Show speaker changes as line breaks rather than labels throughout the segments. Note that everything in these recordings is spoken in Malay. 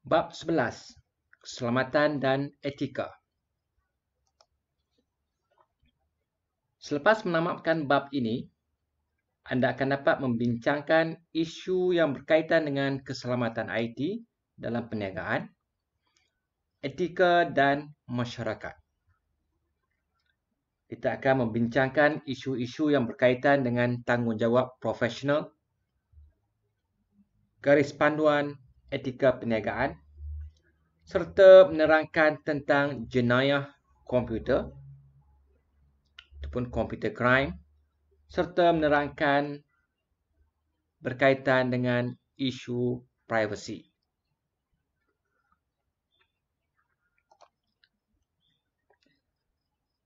Bab 11. Keselamatan dan etika. Selepas menamatkan bab ini, anda akan dapat membincangkan isu yang berkaitan dengan keselamatan IT dalam perniagaan, etika dan masyarakat. Kita akan membincangkan isu-isu yang berkaitan dengan tanggungjawab profesional, garis panduan etika perniagaan, serta menerangkan tentang jenayah komputer ataupun computer crime, serta menerangkan berkaitan dengan isu privasi.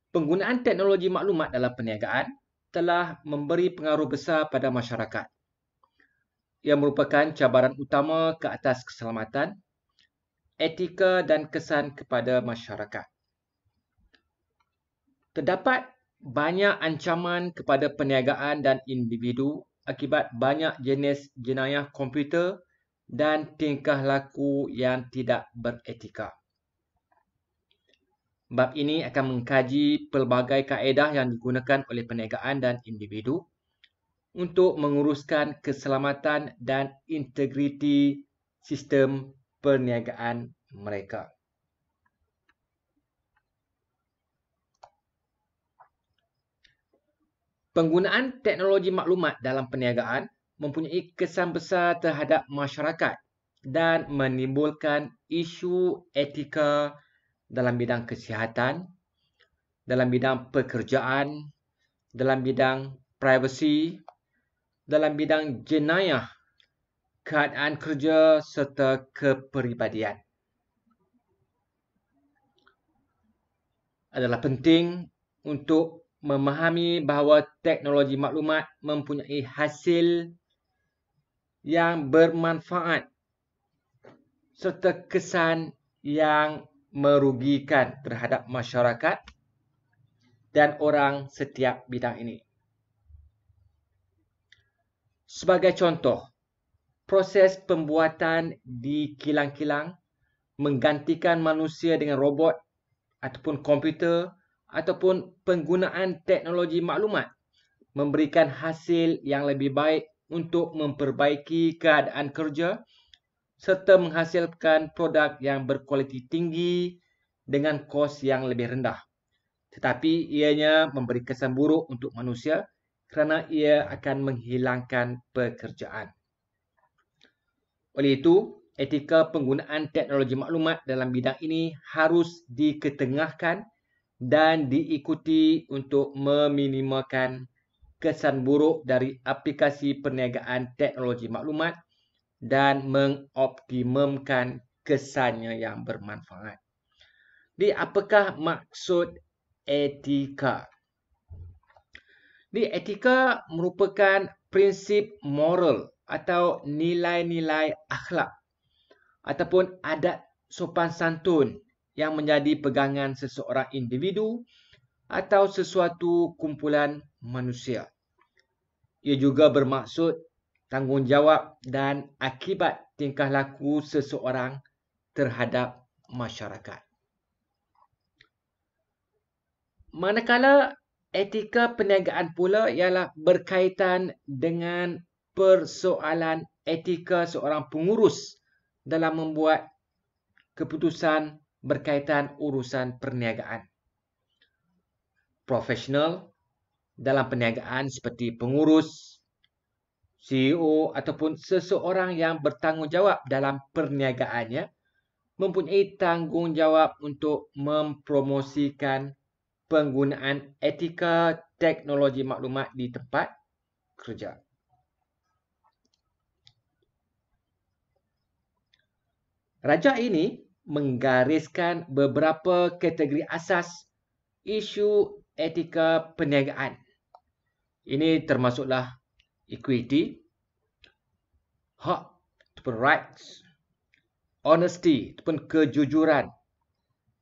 Penggunaan teknologi maklumat dalam perniagaan telah memberi pengaruh besar pada masyarakat. Ia merupakan cabaran utama ke atas keselamatan, etika dan kesan kepada masyarakat. Terdapat banyak ancaman kepada perniagaan dan individu akibat banyak jenis jenayah komputer dan tingkah laku yang tidak beretika. Bab ini akan mengkaji pelbagai kaedah yang digunakan oleh perniagaan dan individu untuk menguruskan keselamatan dan integriti sistem perniagaan mereka. Penggunaan teknologi maklumat dalam perniagaan mempunyai kesan besar terhadap masyarakat dan menimbulkan isu etika dalam bidang kesihatan, dalam bidang pekerjaan, dalam bidang privasi, dalam bidang jenayah, keadaan kerja serta kepribadian. Adalah penting untuk memahami bahawa teknologi maklumat mempunyai hasil yang bermanfaat serta kesan yang merugikan terhadap masyarakat dan orang setiap bidang ini. Sebagai contoh, proses pembuatan di kilang-kilang menggantikan manusia dengan robot ataupun komputer ataupun penggunaan teknologi maklumat memberikan hasil yang lebih baik untuk memperbaiki keadaan kerja serta menghasilkan produk yang berkualiti tinggi dengan kos yang lebih rendah. Tetapi ianya memberi kesan buruk untuk manusia kerana ia akan menghilangkan pekerjaan. Oleh itu, etika penggunaan teknologi maklumat dalam bidang ini harus diketengahkan dan diikuti untuk meminimalkan kesan buruk dari aplikasi perniagaan teknologi maklumat dan mengoptimumkan kesannya yang bermanfaat. Jadi, apakah maksud etika? Jadi, etika merupakan prinsip moral atau nilai-nilai akhlak ataupun adat sopan santun yang menjadi pegangan seseorang individu atau sesuatu kumpulan manusia. Ia juga bermaksud tanggungjawab dan akibat tingkah laku seseorang terhadap masyarakat. Manakala etika perniagaan pula ialah berkaitan dengan persoalan etika seorang pengurus dalam membuat keputusan berkaitan urusan perniagaan. Profesional dalam perniagaan seperti pengurus, CEO ataupun seseorang yang bertanggungjawab dalam perniagaannya mempunyai tanggungjawab untuk mempromosikan penggunaan etika teknologi maklumat di tempat kerja. Rajah ini menggariskan beberapa kategori asas isu etika perniagaan. Ini termasuklah equity, hak ataupun rights, honesty ataupun kejujuran,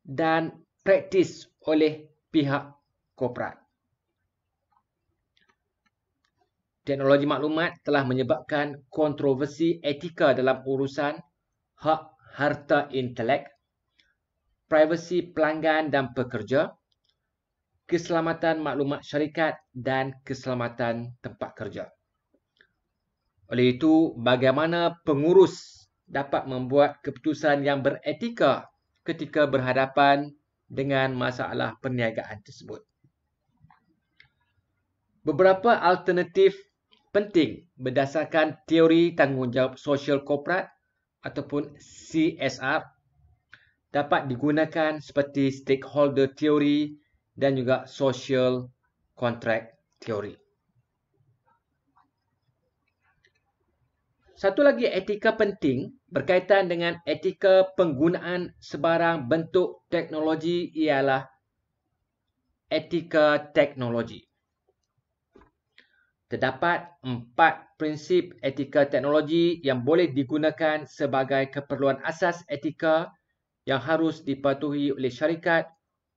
dan praktis oleh pihak korporat. Teknologi maklumat telah menyebabkan kontroversi etika dalam urusan hak harta intelek, privasi pelanggan dan pekerja, keselamatan maklumat syarikat dan keselamatan tempat kerja. Oleh itu, bagaimana pengurus dapat membuat keputusan yang beretika ketika berhadapan dengan masalah perniagaan tersebut. Beberapa alternatif penting berdasarkan teori tanggungjawab sosial korporat ataupun CSR dapat digunakan seperti stakeholder theory dan juga social contract theory. Satu lagi etika penting berkaitan dengan etika penggunaan sebarang bentuk teknologi ialah etika teknologi. Terdapat 4 prinsip etika teknologi yang boleh digunakan sebagai keperluan asas etika yang harus dipatuhi oleh syarikat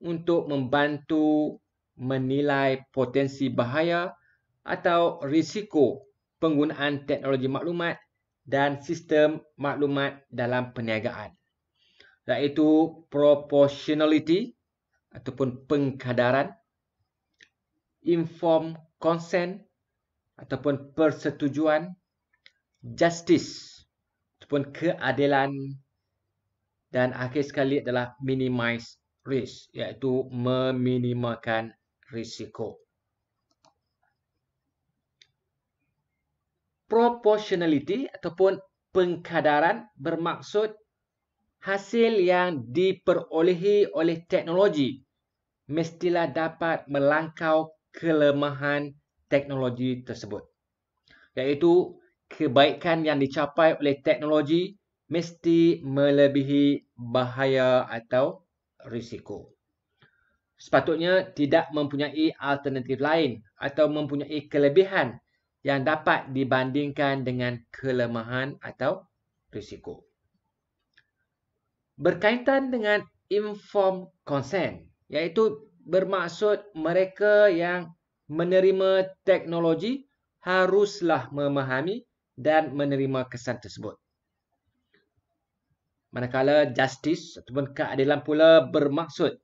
untuk membantu menilai potensi bahaya atau risiko penggunaan teknologi maklumat dan sistem maklumat dalam perniagaan, iaitu proportionality ataupun pengkadaran, informed consent ataupun persetujuan, justice ataupun keadilan, dan akhir sekali adalah minimize risk, iaitu meminimalkan risiko. Proportionality ataupun pengkadaran bermaksud hasil yang diperolehi oleh teknologi mestilah dapat melangkau kelemahan teknologi tersebut, iaitu kebaikan yang dicapai oleh teknologi mesti melebihi bahaya atau risiko. Sepatutnya tidak mempunyai alternatif lain atau mempunyai kelebihan yang dapat dibandingkan dengan kelemahan atau risiko. Berkaitan dengan informed consent, iaitu bermaksud mereka yang menerima teknologi haruslah memahami dan menerima kesan tersebut. Manakala justice ataupun keadilan pula bermaksud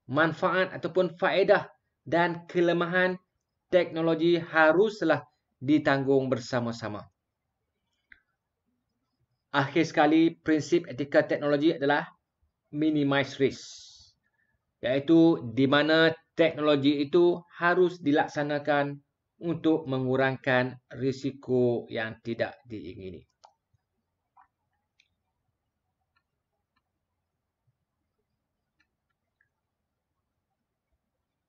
manfaat ataupun faedah dan kelemahan teknologi haruslah ditanggung bersama-sama. Akhir sekali, prinsip etika teknologi adalah minimize risk, iaitu di mana teknologi itu harus dilaksanakan untuk mengurangkan risiko yang tidak diingini.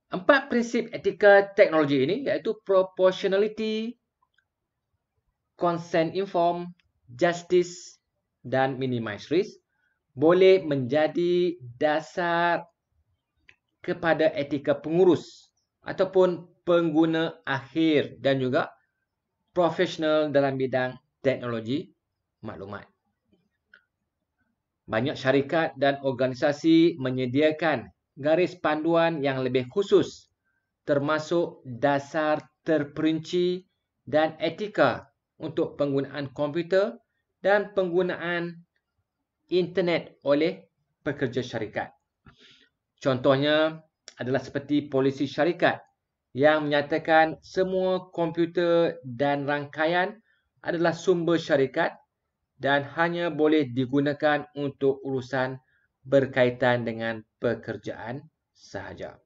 Empat prinsip etika teknologi ini iaitu proportionality, consent informed, justice dan minimize risk boleh menjadi dasar kepada etika pengurus ataupun pengguna akhir dan juga profesional dalam bidang teknologi maklumat. Banyak syarikat dan organisasi menyediakan garis panduan yang lebih khusus termasuk dasar terperinci dan etika untuk penggunaan komputer dan penggunaan internet oleh pekerja syarikat. Contohnya adalah seperti polisi syarikat yang menyatakan semua komputer dan rangkaian adalah sumber syarikat dan hanya boleh digunakan untuk urusan berkaitan dengan pekerjaan sahaja.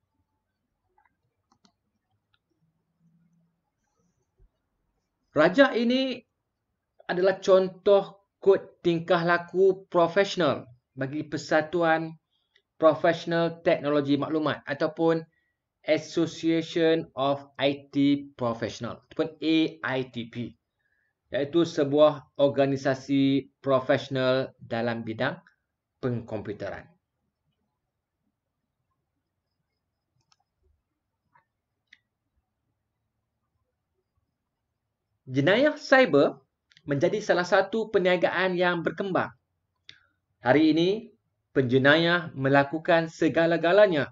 Rajah ini adalah contoh kod tingkah laku profesional bagi Persatuan Profesional Teknologi Maklumat ataupun Association of IT Professional ataupun AITP, iaitu sebuah organisasi profesional dalam bidang pengkomputeran. Jenayah cyber menjadi salah satu perniagaan yang berkembang. Hari ini, penjenayah melakukan segala-galanya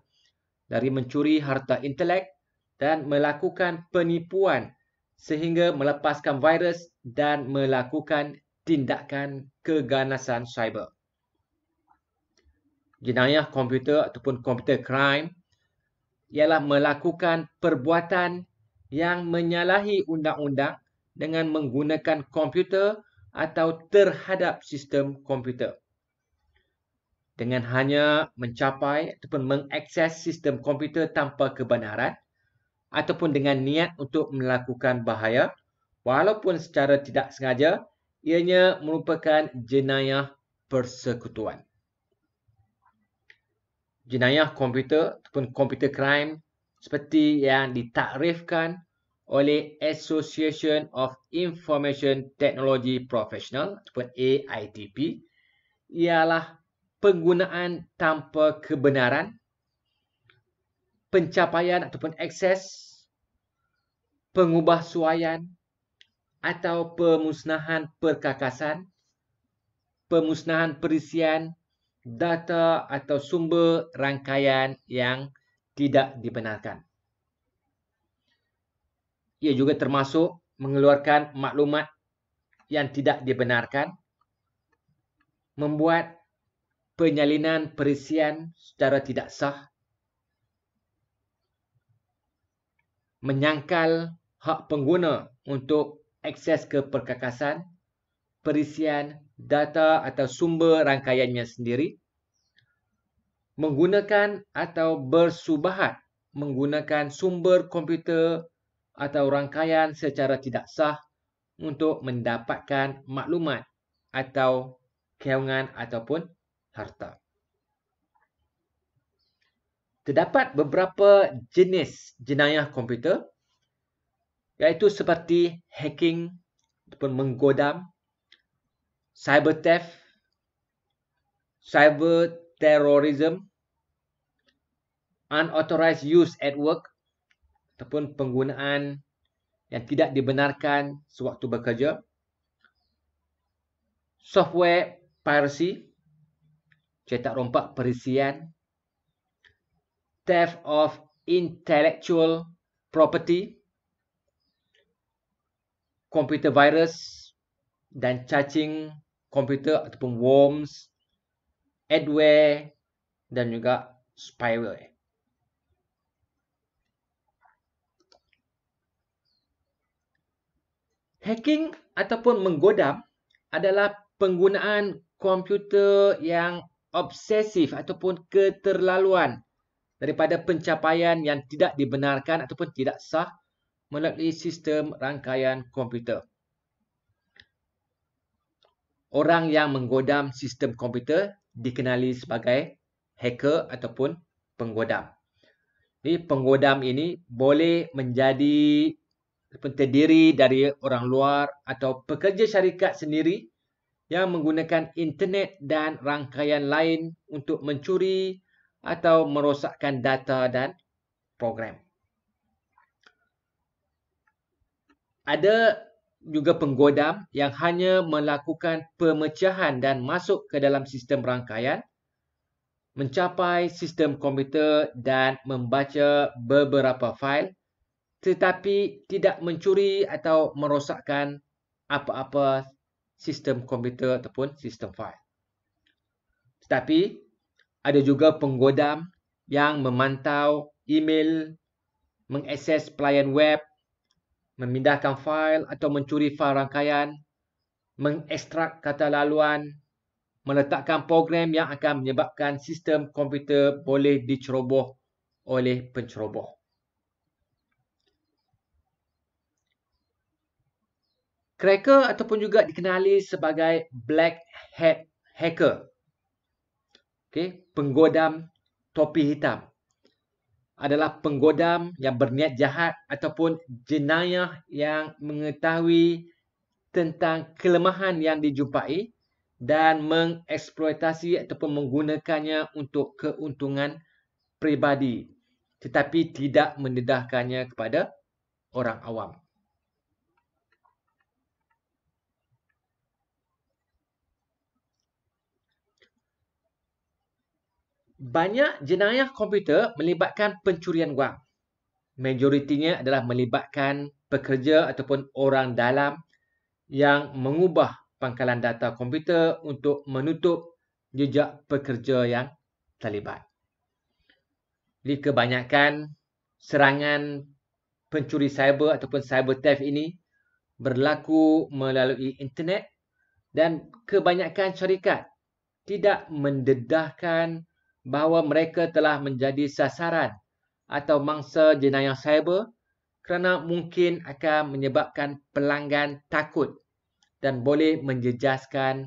dari mencuri harta intelek dan melakukan penipuan sehingga melepaskan virus dan melakukan tindakan keganasan cyber. Jenayah komputer ataupun computer crime ialah melakukan perbuatan yang menyalahi undang-undang dengan menggunakan komputer atau terhadap sistem komputer. Dengan hanya mencapai ataupun mengakses sistem komputer tanpa kebenaran ataupun dengan niat untuk melakukan bahaya, walaupun secara tidak sengaja, ianya merupakan jenayah persekutuan. Jenayah komputer ataupun computer crime seperti yang ditakrifkan oleh Association of Information Technology Professional ataupun AITP ialah penggunaan tanpa kebenaran, pencapaian ataupun akses, pengubahsuaian atau pemusnahan perkakasan, pemusnahan perisian, data atau sumber rangkaian yang tidak dibenarkan. Ia juga termasuk mengeluarkan maklumat yang tidak dibenarkan, membuat penyalinan perisian secara tidak sah, menyangkal hak pengguna untuk akses ke perkakasan, perisian, data atau sumber rangkaiannya sendiri, menggunakan atau bersubahat menggunakan sumber komputer atau rangkaian secara tidak sah untuk mendapatkan maklumat atau kewangan ataupun harta. Terdapat beberapa jenis jenayah komputer iaitu seperti hacking ataupun menggodam, cyber theft, cyber terrorism, unauthorized use at work ataupun penggunaan yang tidak dibenarkan sewaktu bekerja, software piracy, cetak rompak perisian, theft of intellectual property, computer virus dan cacing komputer ataupun worms, adware dan juga spyware. Hacking ataupun menggodam adalah penggunaan komputer yang obsesif ataupun keterlaluan daripada pencapaian yang tidak dibenarkan ataupun tidak sah melalui sistem rangkaian komputer. Orang yang menggodam sistem komputer dikenali sebagai hacker ataupun penggodam. Jadi penggodam ini boleh menjadi terdiri dari orang luar atau pekerja syarikat sendiri yang menggunakan internet dan rangkaian lain untuk mencuri atau merosakkan data dan program. Ada juga penggodam yang hanya melakukan pemecahan dan masuk ke dalam sistem rangkaian, mencapai sistem komputer dan membaca beberapa fail, tetapi tidak mencuri atau merosakkan apa-apa sistem komputer ataupun sistem fail. Tetapi ada juga penggodam yang memantau email, mengakses pelayan web, memindahkan fail atau mencuri fail rangkaian, mengekstrak kata laluan, meletakkan program yang akan menyebabkan sistem komputer boleh diceroboh oleh penceroboh. Cracker ataupun juga dikenali sebagai black hat hacker. Penggodam topi hitam adalah penggodam yang berniat jahat ataupun jenayah yang mengetahui tentang kelemahan yang dijumpai dan mengeksploitasi ataupun menggunakannya untuk keuntungan peribadi tetapi tidak mendedahkannya kepada orang awam. Banyak jenayah komputer melibatkan pencurian wang. Majoritinya adalah melibatkan pekerja ataupun orang dalam yang mengubah pangkalan data komputer untuk menutup jejak pekerja yang terlibat. Jadi kebanyakan serangan pencuri cyber ataupun cyber theft ini berlaku melalui internet dan kebanyakan syarikat tidak mendedahkan bahawa mereka telah menjadi sasaran atau mangsa jenayah cyber kerana mungkin akan menyebabkan pelanggan takut dan boleh menjejaskan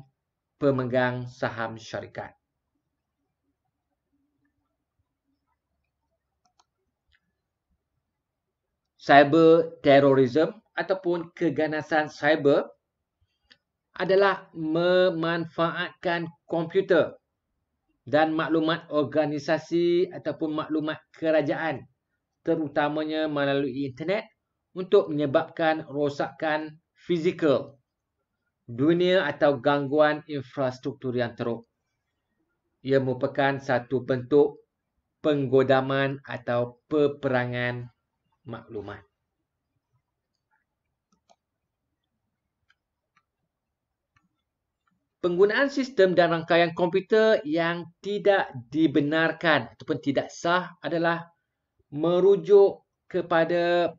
pemegang saham syarikat. Cyber terrorism ataupun keganasan cyber adalah memanfaatkan komputer dan maklumat organisasi ataupun maklumat kerajaan terutamanya melalui internet untuk menyebabkan rosakan fizikal dunia atau gangguan infrastruktur yang teruk. Ia merupakan satu bentuk penggodaman atau peperangan maklumat. Penggunaan sistem dan rangkaian komputer yang tidak dibenarkan ataupun tidak sah adalah merujuk kepada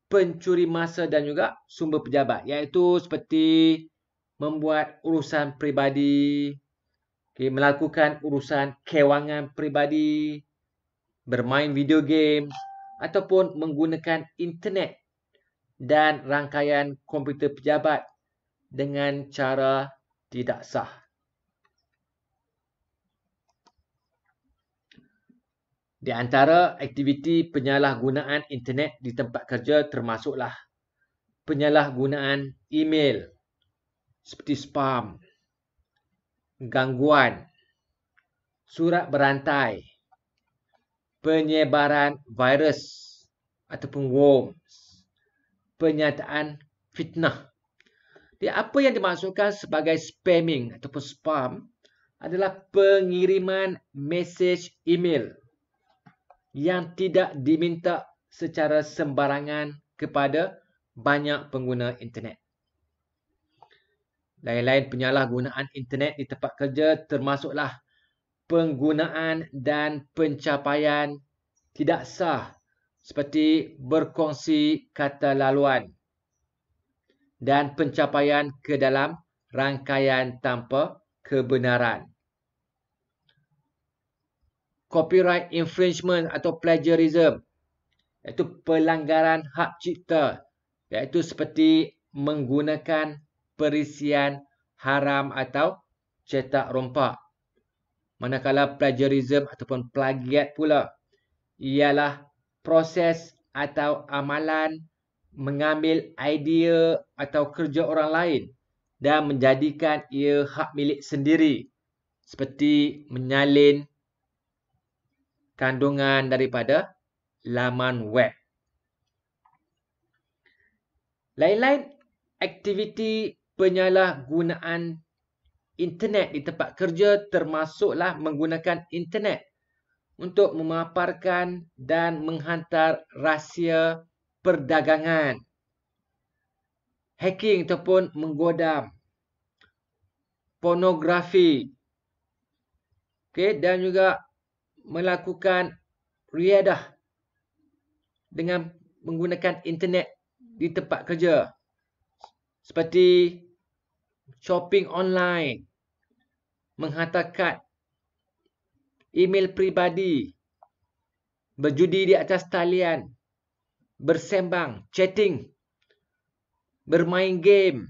pencuri masa dan juga sumber pejabat, iaitu seperti membuat urusan peribadi, melakukan urusan kewangan peribadi, bermain video game ataupun menggunakan internet dan rangkaian komputer pejabat dengan cara tidak sah. Di antara aktiviti penyalahgunaan internet di tempat kerja termasuklah penyalahgunaan email seperti spam, gangguan, surat berantai, penyebaran virus ataupun worms, penyataan fitnah. Jadi apa yang dimaksudkan sebagai spamming ataupun spam adalah pengiriman mesej email yang tidak diminta secara sembarangan kepada banyak pengguna internet. Lain-lain penyalahgunaan internet di tempat kerja termasuklah penggunaan dan pencapaian tidak sah seperti berkongsi kata laluan dan pencapaian ke dalam rangkaian tanpa kebenaran. Copyright infringement atau plagiarism, iaitu pelanggaran hak cipta, iaitu seperti menggunakan perisian haram atau cetak rompak. Manakala plagiarism ataupun plagiat pula ialah proses atau amalan mengambil idea atau kerja orang lain dan menjadikan ia hak milik sendiri seperti menyalin kandungan daripada laman web. Lain-lain aktiviti penyalahgunaan internet di tempat kerja termasuklah menggunakan internet untuk memaparkan dan menghantar rahsia perdagangan, hacking ataupun menggodam, pornografi, dan juga melakukan riadah dengan menggunakan internet di tempat kerja seperti shopping online, menghantar kad, email peribadi, berjudi di atas talian, bersembang, chatting, bermain game,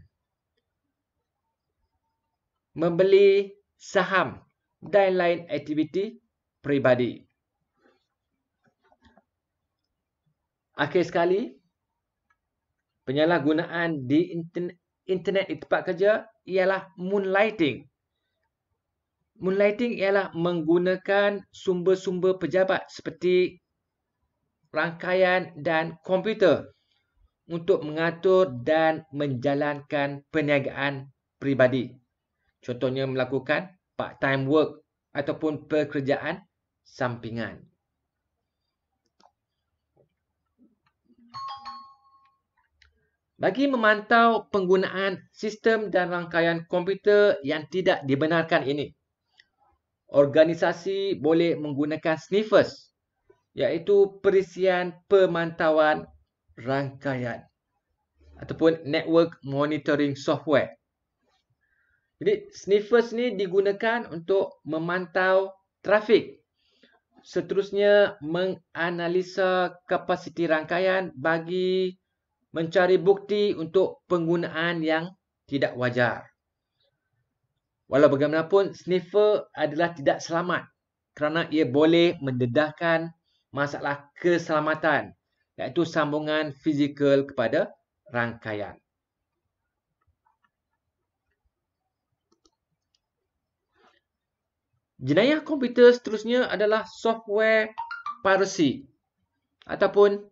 membeli saham dan lain aktiviti peribadi. Akhir sekali, penyalahgunaan di internet di tempat kerja ialah moonlighting. Moonlighting ialah menggunakan sumber-sumber pejabat seperti rangkaian dan komputer untuk mengatur dan menjalankan perniagaan peribadi. Contohnya melakukan part-time work ataupun pekerjaan sampingan. Bagi memantau penggunaan sistem dan rangkaian komputer yang tidak dibenarkan ini, organisasi boleh menggunakan sniffers, iaitu perisian pemantauan rangkaian ataupun network monitoring software. Jadi sniffers ni digunakan untuk memantau trafik. Seterusnya menganalisa kapasiti rangkaian bagi mencari bukti untuk penggunaan yang tidak wajar. Walau bagaimanapun, sniffer adalah tidak selamat kerana ia boleh mendedahkan masalah keselamatan, iaitu sambungan fizikal kepada rangkaian. Jenayah komputer seterusnya adalah software piracy ataupun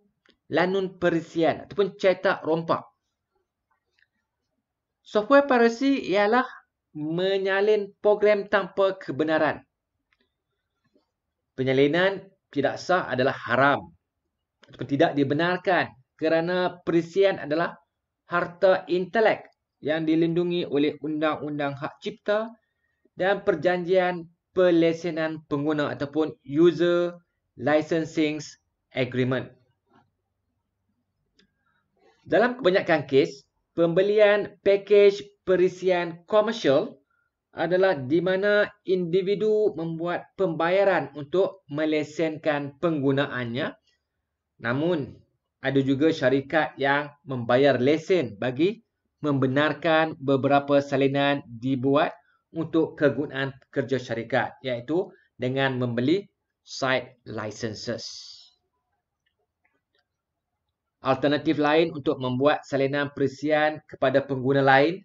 lanun perisian ataupun cetak rompak. Software piracy ialah menyalin program tanpa kebenaran. Penyalinan tidak sah adalah haram ataupun tidak dibenarkan kerana perisian adalah harta intelek yang dilindungi oleh Undang-Undang Hak Cipta dan Perjanjian Pelesenan Pengguna ataupun User Licensing Agreement. Dalam kebanyakan kes, pembelian pakej perisian komersial adalah di mana individu membuat pembayaran untuk melesenkan penggunaannya. Namun, ada juga syarikat yang membayar lesen bagi membenarkan beberapa salinan dibuat untuk kegunaan kerja syarikat, iaitu dengan membeli site licenses. Alternatif lain untuk membuat salinan perisian kepada pengguna lain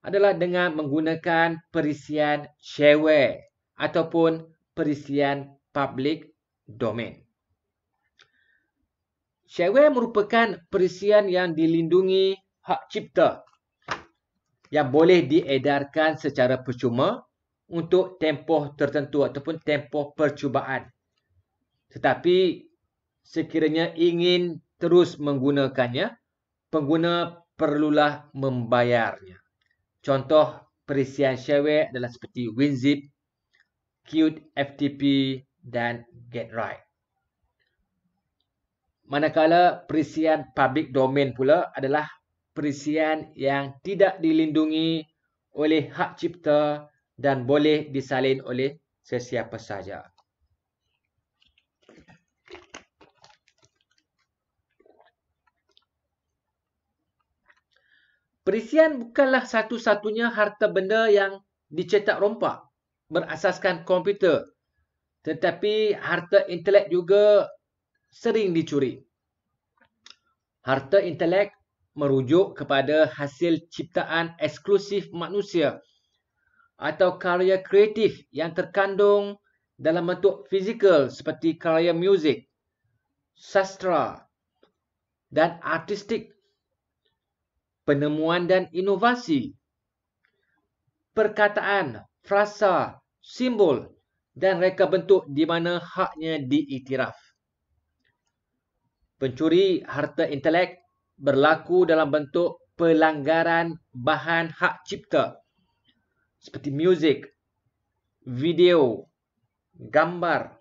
adalah dengan menggunakan perisian shareware ataupun perisian public domain. Shareware merupakan perisian yang dilindungi hak cipta yang boleh diedarkan secara percuma untuk tempoh tertentu ataupun tempoh percubaan. Tetapi sekiranya ingin terus menggunakannya, pengguna perlulah membayarnya. Contoh perisian shareware adalah seperti WinZip, Qt FTP dan GetRight. Manakala perisian public domain pula adalah perisian yang tidak dilindungi oleh hak cipta dan boleh disalin oleh sesiapa sahaja. Perisian bukanlah satu-satunya harta benda yang dicetak rompak berasaskan komputer, tetapi harta intelek juga sering dicuri. Harta intelek merujuk kepada hasil ciptaan eksklusif manusia atau karya kreatif yang terkandung dalam bentuk fizikal seperti karya muzik, sastra dan artistik, penemuan dan inovasi, perkataan, frasa, simbol dan reka bentuk di mana haknya diiktiraf. Pencuri harta intelek berlaku dalam bentuk pelanggaran bahan hak cipta seperti muzik, video, gambar,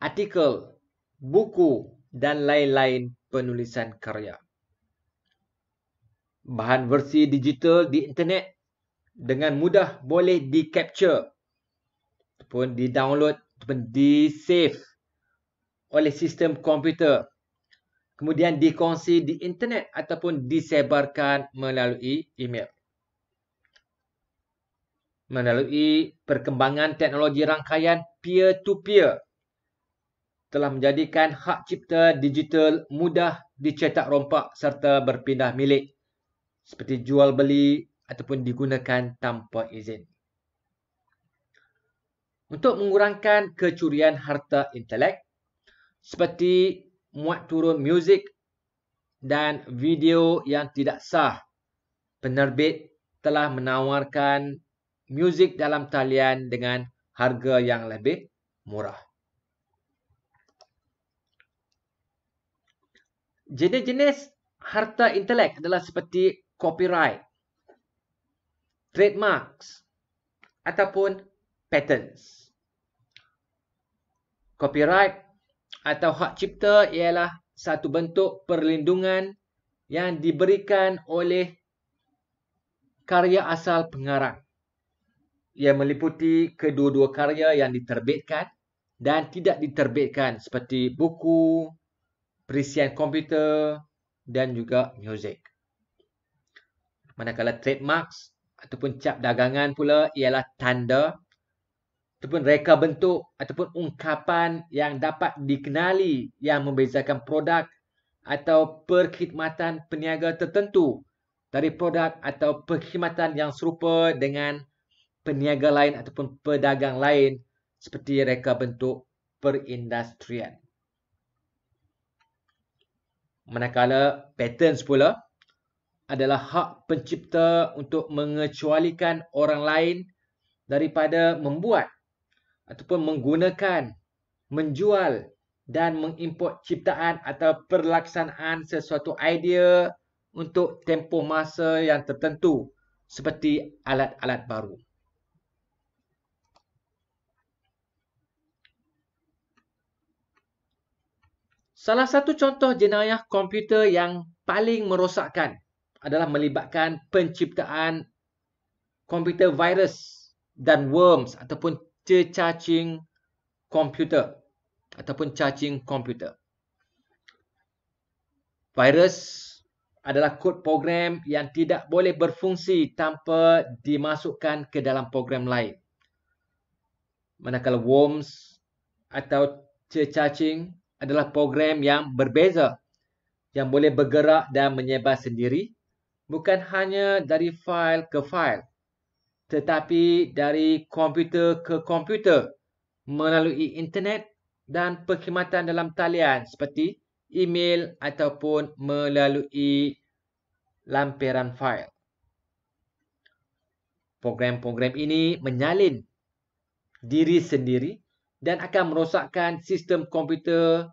artikel, buku dan lain-lain penulisan karya. Bahan versi digital di internet dengan mudah boleh di-capture ataupun di-download ataupun di-save oleh sistem komputer, kemudian dikongsi di internet ataupun disebarkan melalui email. Melalui perkembangan teknologi rangkaian peer-to-peer telah menjadikan hak cipta digital mudah dicetak rompak serta berpindah milik seperti jual beli ataupun digunakan tanpa izin. Untuk mengurangkan kecurian harta intelek seperti muat turun muzik dan video yang tidak sah, penerbit telah menawarkan muzik dalam talian dengan harga yang lebih murah. Jenis-jenis harta intelek adalah seperti copyright, trademarks ataupun patents. Copyright atau hak cipta ialah satu bentuk perlindungan yang diberikan oleh karya asal pengarang. Ia meliputi kedua-dua karya yang diterbitkan dan tidak diterbitkan seperti buku, perisian komputer dan juga muzik. Manakala trademarks ataupun cap dagangan pula ialah tanda ataupun reka bentuk ataupun ungkapan yang dapat dikenali yang membezakan produk atau perkhidmatan peniaga tertentu dari produk atau perkhidmatan yang serupa dengan peniaga lain ataupun pedagang lain seperti reka bentuk perindustrian. Manakala patents pula adalah hak pencipta untuk mengecualikan orang lain daripada membuat ataupun menggunakan, menjual dan mengimport ciptaan atau perlaksanaan sesuatu idea untuk tempoh masa yang tertentu seperti alat-alat baru. Salah satu contoh jenayah komputer yang paling merosakkan adalah melibatkan penciptaan komputer virus dan worms ataupun cacing komputer ataupun cacing komputer. Virus adalah kod program yang tidak boleh berfungsi tanpa dimasukkan ke dalam program lain. Manakala worms atau cacing adalah program yang berbeza yang boleh bergerak dan menyebar sendiri, bukan hanya dari fail ke fail, tetapi dari komputer ke komputer melalui internet dan perkhidmatan dalam talian seperti email ataupun melalui lampiran fail. Program-program ini menyalin diri sendiri dan akan merosakkan sistem komputer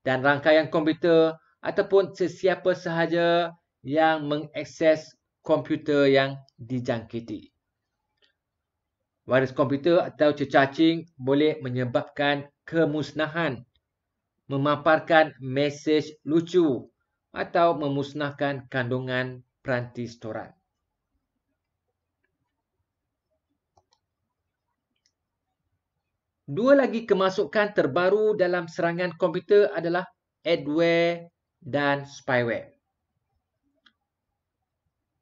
dan rangkaian komputer ataupun sesiapa sahaja yang mengakses komputer yang dijangkiti. Virus komputer atau cacing boleh menyebabkan kemusnahan, memaparkan mesej lucu atau memusnahkan kandungan peranti setoran. Dua lagi kemasukan terbaru dalam serangan komputer adalah adware dan spyware.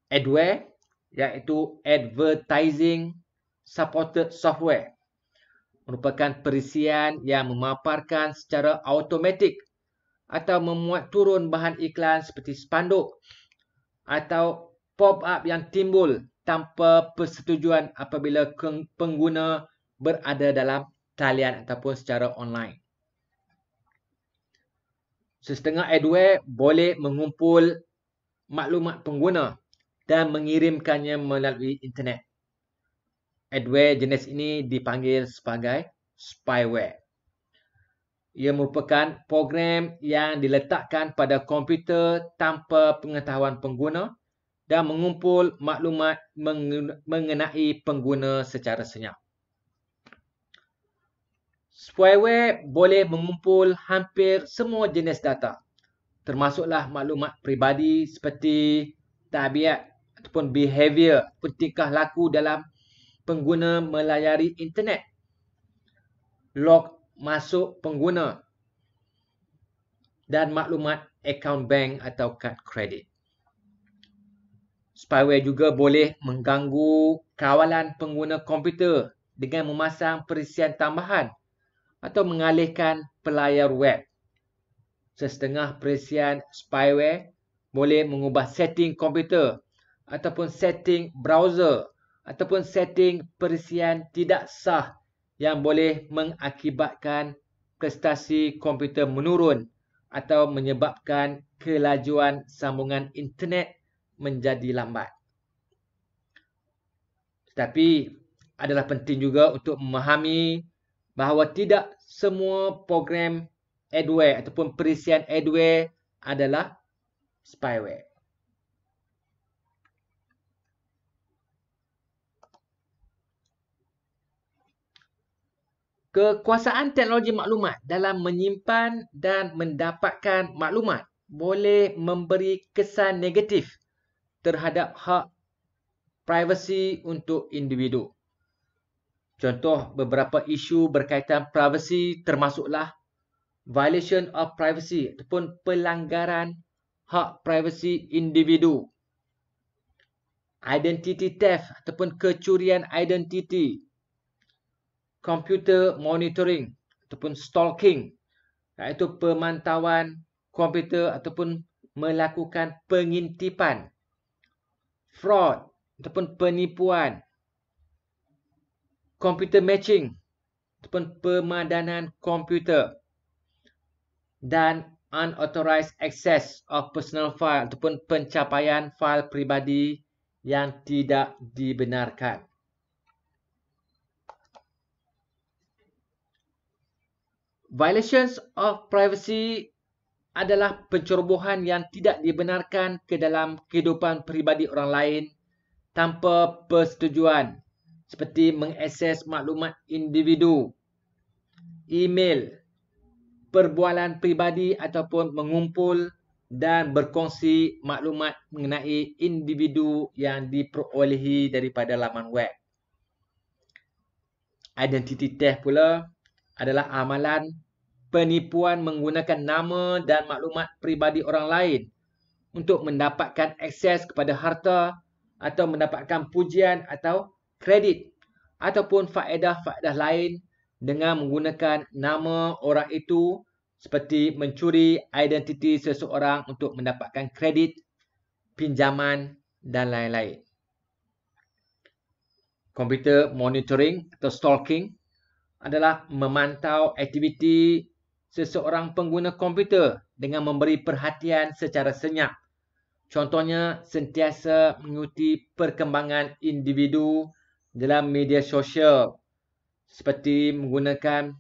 Adware iaitu Advertising Supported Software merupakan perisian yang memaparkan secara automatik atau memuat turun bahan iklan seperti spanduk atau pop-up yang timbul tanpa persetujuan apabila pengguna berada dalam talian ataupun secara online. Sesetengah adware boleh mengumpul maklumat pengguna dan mengirimkannya melalui internet. Adware jenis ini dipanggil sebagai spyware. Ia merupakan program yang diletakkan pada komputer tanpa pengetahuan pengguna dan mengumpul maklumat mengenai pengguna secara senyap. Spyware boleh mengumpul hampir semua jenis data, termasuklah maklumat peribadi seperti tabiat ataupun behavior, tingkah laku dalam pengguna melayari internet, log masuk pengguna dan maklumat akaun bank atau kad kredit. Spyware juga boleh mengganggu kawalan pengguna komputer dengan memasang perisian tambahan atau mengalihkan pelayar web. Sesetengah perisian spyware boleh mengubah setting komputer ataupun setting browser ataupun setting perisian tidak sah yang boleh mengakibatkan prestasi komputer menurun atau menyebabkan kelajuan sambungan internet menjadi lambat. Tetapi adalah penting juga untuk memahami bahawa tidak semua program adware ataupun perisian adware adalah spyware. Kekuasaan teknologi maklumat dalam menyimpan dan mendapatkan maklumat boleh memberi kesan negatif terhadap hak privasi untuk individu. Contoh beberapa isu berkaitan privasi termasuklah violation of privacy ataupun pelanggaran hak privasi individu, identity theft ataupun kecurian identiti, computer monitoring ataupun stalking, iaitu pemantauan komputer ataupun melakukan pengintipan, fraud ataupun penipuan, computer matching ataupun pemadanan komputer, dan unauthorized access of personal file ataupun pencapaian fail peribadi yang tidak dibenarkan. Violations of privacy adalah pencerobohan yang tidak dibenarkan ke dalam kehidupan peribadi orang lain tanpa persetujuan, seperti mengakses maklumat individu, email, perbualan peribadi ataupun mengumpul dan berkongsi maklumat mengenai individu yang diperolehi daripada laman web. Identity theft pula adalah amalan penipuan menggunakan nama dan maklumat peribadi orang lain untuk mendapatkan akses kepada harta atau mendapatkan pujian atau kredit ataupun faedah-faedah lain dengan menggunakan nama orang itu, seperti mencuri identiti seseorang untuk mendapatkan kredit, pinjaman dan lain-lain. Computer monitoring atau stalking adalah memantau aktiviti seseorang pengguna komputer dengan memberi perhatian secara senyap. Contohnya, sentiasa mengikuti perkembangan individu dalam media sosial seperti menggunakan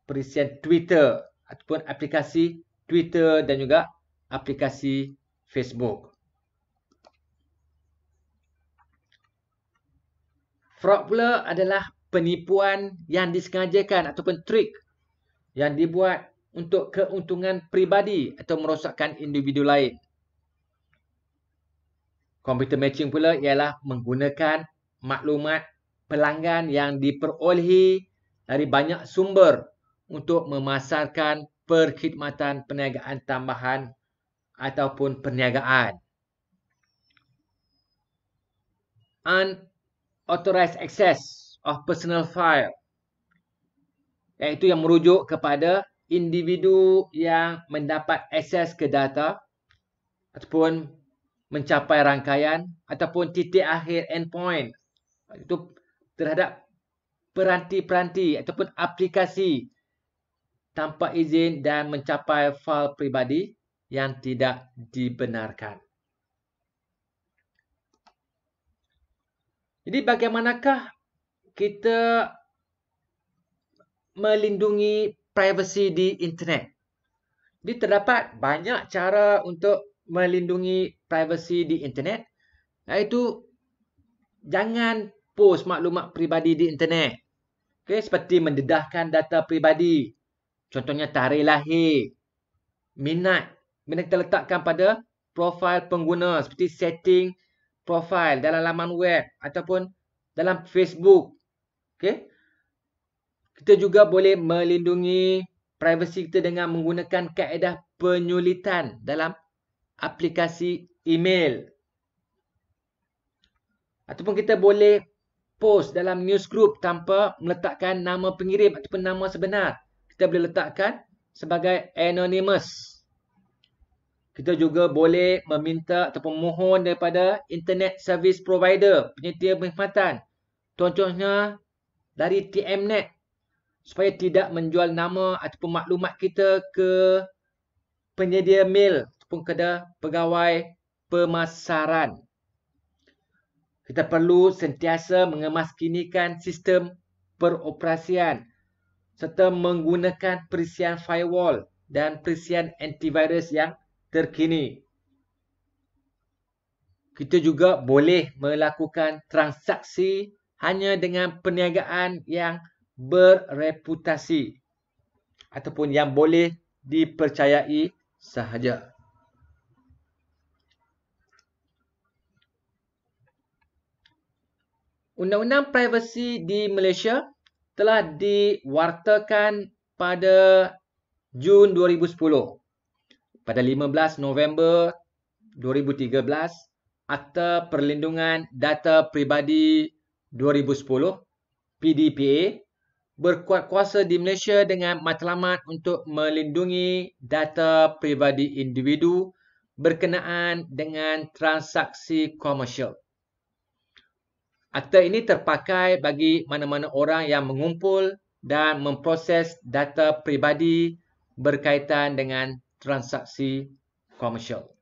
perisian Twitter ataupun aplikasi Twitter dan juga aplikasi Facebook. Fraud pula adalah penipuan yang disengajakan ataupun trik yang dibuat untuk keuntungan peribadi atau merosakkan individu lain. Computer matching pula ialah menggunakan maklumat pelanggan yang diperolehi dari banyak sumber untuk memasarkan perkhidmatan perniagaan tambahan ataupun perniagaan. Unauthorized access of personal file, iaitu yang merujuk kepada individu yang mendapat akses ke data ataupun mencapai rangkaian ataupun titik akhir endpoint itu terhadap peranti-peranti ataupun aplikasi tanpa izin dan mencapai fail peribadi yang tidak dibenarkan. Jadi bagaimanakah kita melindungi privasi di internet? Jadi terdapat banyak cara untuk melindungi privasi di internet, iaitu jangan post maklumat peribadi di internet. Okay, seperti mendedahkan data peribadi. Contohnya tarikh lahir, minat. Kita letakkan pada profil pengguna seperti setting profil dalam laman web ataupun dalam Facebook. Okay. Kita juga boleh melindungi privasi kita dengan menggunakan kaedah penyulitan dalam aplikasi email. Ataupun kita boleh post dalam news group tanpa meletakkan nama pengirim ataupun nama sebenar. Kita boleh letakkan sebagai anonymous. Kita juga boleh meminta ataupun mohon daripada internet service provider, penyedia perkhidmatan. Contohnya dari TMNet, supaya tidak menjual nama ataupun maklumat kita ke penyedia mail ataupun ke pegawai pemasaran. Kita perlu sentiasa mengemaskinikan sistem peroperasian serta menggunakan perisian firewall dan perisian antivirus yang terkini. Kita juga boleh melakukan transaksi hanya dengan perniagaan yang berreputasi ataupun yang boleh dipercayai sahaja. Undang-Undang Privasi di Malaysia telah diwartakan pada Jun 2010. Pada 15 November 2013, Akta Perlindungan Data Peribadi 2010 PDPA berkuat kuasa di Malaysia dengan matlamat untuk melindungi data peribadi individu berkenaan dengan transaksi komersial. Akta ini terpakai bagi mana-mana orang yang mengumpul dan memproses data peribadi berkaitan dengan transaksi komersial.